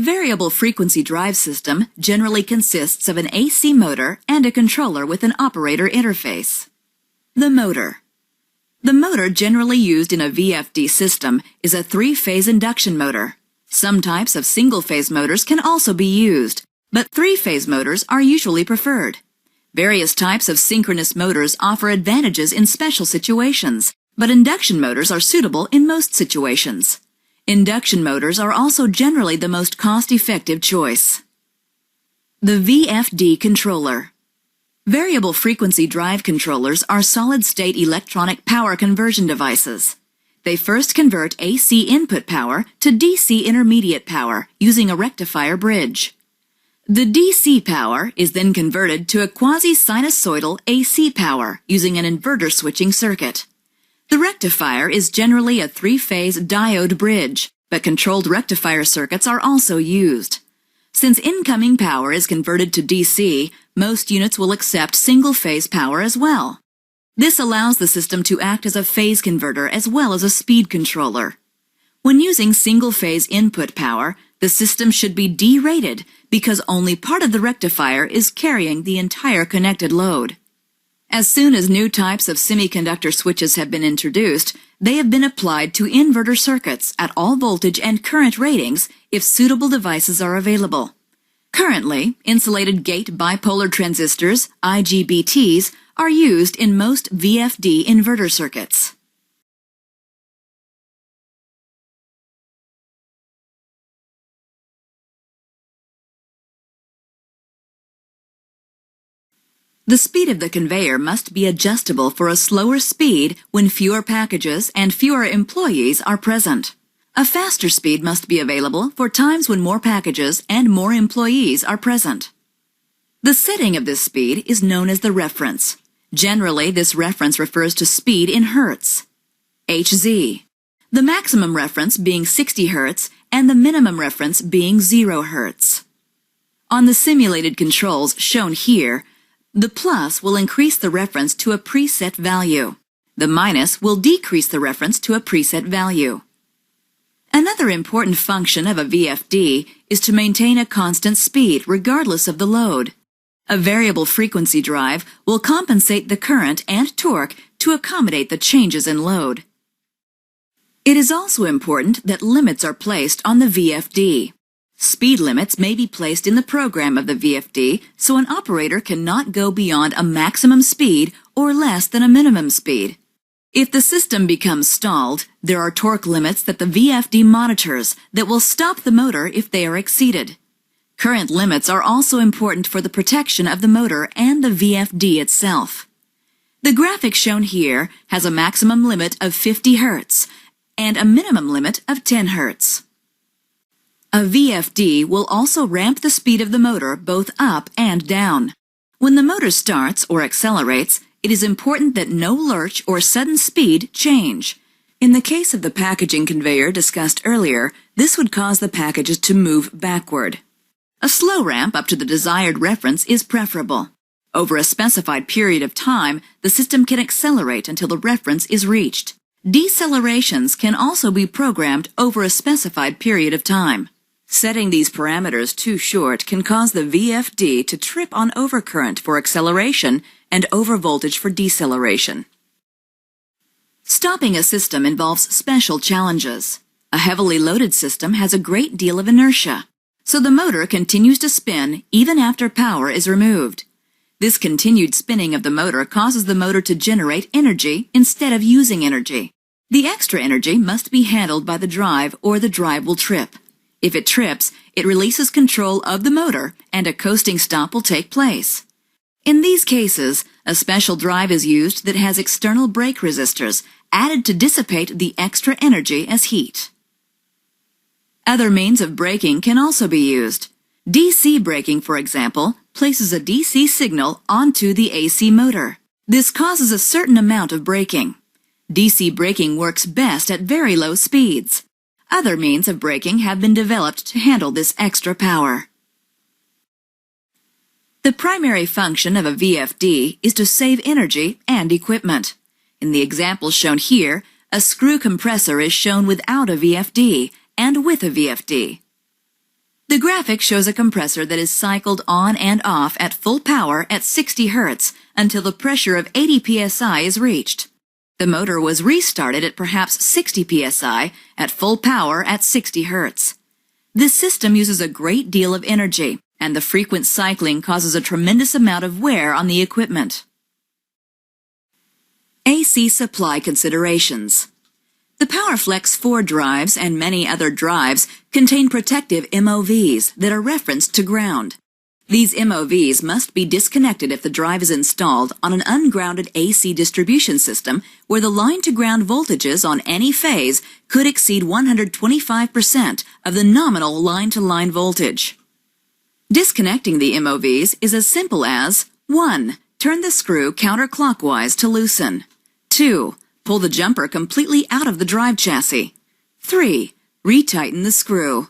variable frequency drive system generally consists of an AC motor and a controller with an operator interface. The motor. The motor generally used in a VFD system is a three-phase induction motor. Some types of single-phase motors can also be used, but three-phase motors are usually preferred. Various types of synchronous motors offer advantages in special situations, but induction motors are suitable in most situations. Induction motors are also generally the most cost-effective choice. The VFD controller. Variable frequency drive controllers are solid-state electronic power conversion devices. They first convert AC input power to DC intermediate power using a rectifier bridge. The DC power is then converted to a quasi-sinusoidal AC power using an inverter switching circuit. The rectifier is generally a three-phase diode bridge, but controlled rectifier circuits are also used. Since incoming power is converted to DC, most units will accept single-phase power as well. This allows the system to act as a phase converter as well as a speed controller. When using single-phase input power, the system should be derated because only part of the rectifier is carrying the entire connected load. As soon as new types of semiconductor switches have been introduced, they have been applied to inverter circuits at all voltage and current ratings if suitable devices are available. Currently, insulated gate bipolar transistors, IGBTs, are used in most VFD inverter circuits. The speed of the conveyor must be adjustable for a slower speed when fewer packages and fewer employees are present. A faster speed must be available for times when more packages and more employees are present. The setting of this speed is known as the reference. Generally, this reference refers to speed in hertz. Hz. The maximum reference being 60 Hz and the minimum reference being 0 Hz. On the simulated controls shown here, the plus will increase the reference to a preset value. The minus will decrease the reference to a preset value. Another important function of a VFD is to maintain a constant speed regardless of the load. A variable frequency drive will compensate the current and torque to accommodate the changes in load. It is also important that limits are placed on the VFD. Speed limits may be placed in the program of the VFD so an operator cannot go beyond a maximum speed or less than a minimum speed. If the system becomes stalled, there are torque limits that the VFD monitors that will stop the motor if they are exceeded. Current limits are also important for the protection of the motor and the VFD itself. The graphic shown here has a maximum limit of 50 Hz and a minimum limit of 10 Hz. A VFD will also ramp the speed of the motor both up and down. When the motor starts or accelerates, it is important that no lurch or sudden speed change. In the case of the packaging conveyor discussed earlier, this would cause the packages to move backward. A slow ramp up to the desired reference is preferable. Over a specified period of time, the system can accelerate until the reference is reached. Decelerations can also be programmed over a specified period of time. Setting these parameters too short can cause the VFD to trip on overcurrent for acceleration and overvoltage for deceleration. Stopping a system involves special challenges. A heavily loaded system has a great deal of inertia, so the motor continues to spin even after power is removed. This continued spinning of the motor causes the motor to generate energy instead of using energy. The extra energy must be handled by the drive or the drive will trip. If it trips, it releases control of the motor and a coasting stop will take place. In these cases, a special drive is used that has external brake resistors added to dissipate the extra energy as heat. Other means of braking can also be used. DC braking, for example, places a DC signal onto the AC motor. This causes a certain amount of braking. DC braking works best at very low speeds. Other means of braking have been developed to handle this extra power. The primary function of a VFD is to save energy and equipment. In the example shown here, a screw compressor is shown without a VFD and with a VFD. The graphic shows a compressor that is cycled on and off at full power at 60 Hz until the pressure of 80 psi is reached. The motor was restarted at perhaps 60 psi at full power at 60 Hz. This system uses a great deal of energy, and the frequent cycling causes a tremendous amount of wear on the equipment. AC supply considerations. The PowerFlex 4 drives and many other drives contain protective MOVs that are referenced to ground. These MOVs must be disconnected if the drive is installed on an ungrounded AC distribution system where the line-to-ground voltages on any phase could exceed 125% of the nominal line-to-line voltage. Disconnecting the MOVs is as simple as 1. Turn the screw counterclockwise to loosen. 2. Pull the jumper completely out of the drive chassis. 3. Retighten the screw.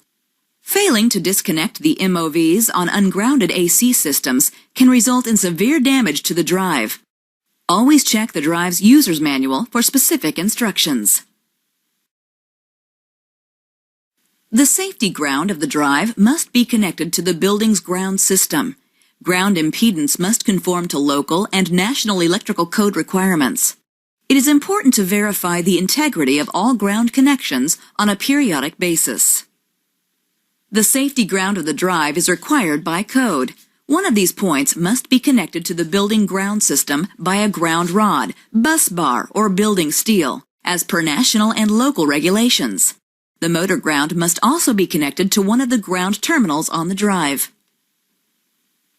Failing to disconnect the MOVs on ungrounded AC systems can result in severe damage to the drive. Always check the drive's user's manual for specific instructions. The safety ground of the drive must be connected to the building's ground system. Ground impedance must conform to local and national electrical code requirements. It is important to verify the integrity of all ground connections on a periodic basis. The safety ground of the drive is required by code. One of these points must be connected to the building ground system by a ground rod, bus bar, or building steel, as per national and local regulations. The motor ground must also be connected to one of the ground terminals on the drive.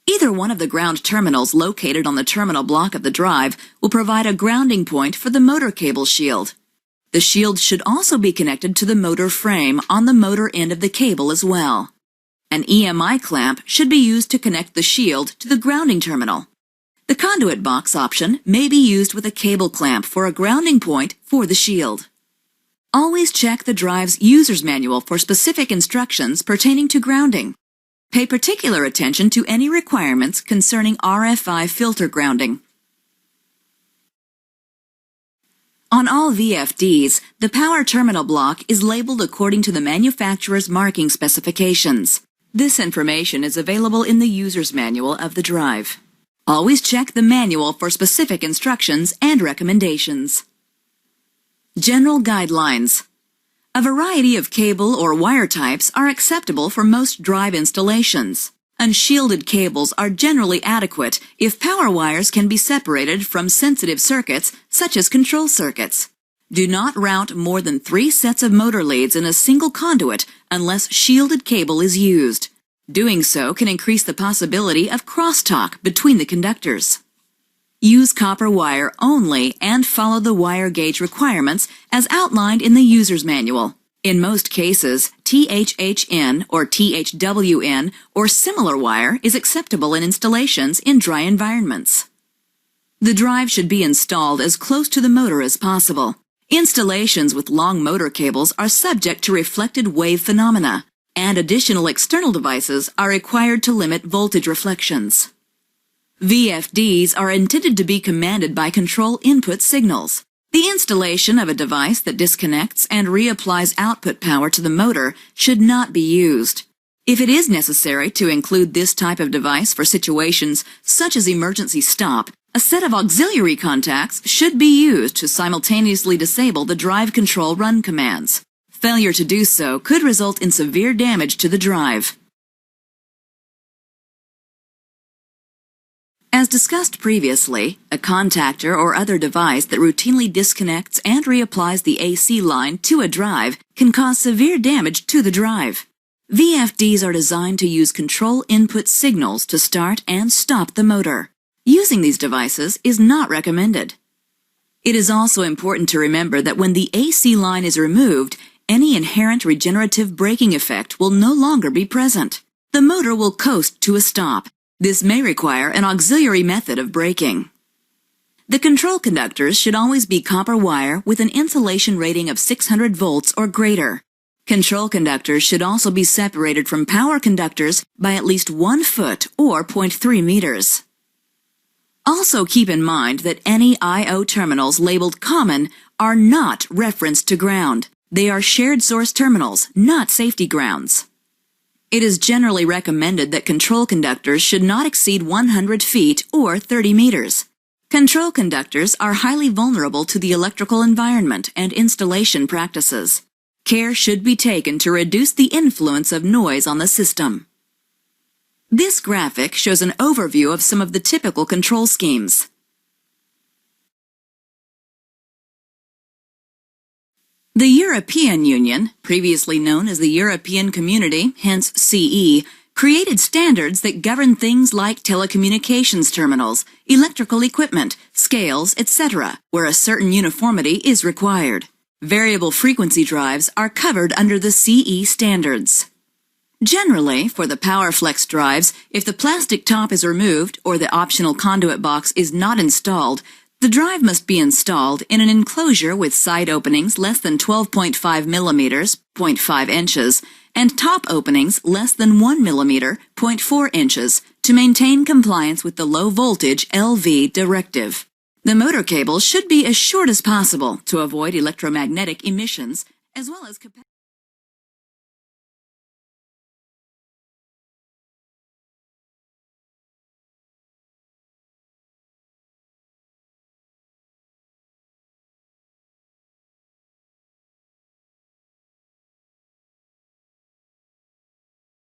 Either one of the ground terminals located on the terminal block of the drive will provide a grounding point for the motor cable shield. The shield should also be connected to the motor frame on the motor end of the cable as well. An EMI clamp should be used to connect the shield to the grounding terminal. The conduit box option may be used with a cable clamp for a grounding point for the shield. Always check the drive's user's manual for specific instructions pertaining to grounding. Pay particular attention to any requirements concerning RFI filter grounding. On all VFDs, the power terminal block is labeled according to the manufacturer's marking specifications. This information is available in the user's manual of the drive. Always check the manual for specific instructions and recommendations. General guidelines. A variety of cable or wire types are acceptable for most drive installations. Unshielded cables are generally adequate if power wires can be separated from sensitive circuits such as control circuits. Do not route more than 3 sets of motor leads in a single conduit unless shielded cable is used. Doing so can increase the possibility of crosstalk between the conductors. Use copper wire only and follow the wire gauge requirements as outlined in the user's manual. In most cases, THHN or THWN or similar wire is acceptable in installations in dry environments. The drive should be installed as close to the motor as possible. Installations with long motor cables are subject to reflected wave phenomena, and additional external devices are required to limit voltage reflections. VFDs are intended to be commanded by control input signals. The installation of a device that disconnects and reapplies output power to the motor should not be used. If it is necessary to include this type of device for situations such as emergency stop, a set of auxiliary contacts should be used to simultaneously disable the drive control run commands. Failure to do so could result in severe damage to the drive. As discussed previously, a contactor or other device that routinely disconnects and reapplies the AC line to a drive can cause severe damage to the drive. VFDs are designed to use control input signals to start and stop the motor. Using these devices is not recommended. It is also important to remember that when the AC line is removed, any inherent regenerative braking effect will no longer be present. The motor will coast to a stop. This may require an auxiliary method of braking. The control conductors should always be copper wire with an insulation rating of 600 volts or greater. Control conductors should also be separated from power conductors by at least 1 foot or 0.3 meters. Also keep in mind that any I/O terminals labeled common are not referenced to ground. They are shared source terminals, not safety grounds. It is generally recommended that control conductors should not exceed 100 feet or 30 meters. Control conductors are highly vulnerable to the electrical environment and installation practices. Care should be taken to reduce the influence of noise on the system. This graphic shows an overview of some of the typical control schemes. The European Union, previously known as the European Community, hence CE, created standards that govern things like telecommunications terminals, electrical equipment, scales, etc., where a certain uniformity is required. Variable frequency drives are covered under the CE standards. Generally, for the PowerFlex drives, if the plastic top is removed or the optional conduit box is not installed, the drive must be installed in an enclosure with side openings less than 12.5 millimeters, 0.5 inches, and top openings less than 1 millimeter, 0.4 inches, to maintain compliance with the low voltage LV directive. The motor cable should be as short as possible to avoid electromagnetic emissions, as well as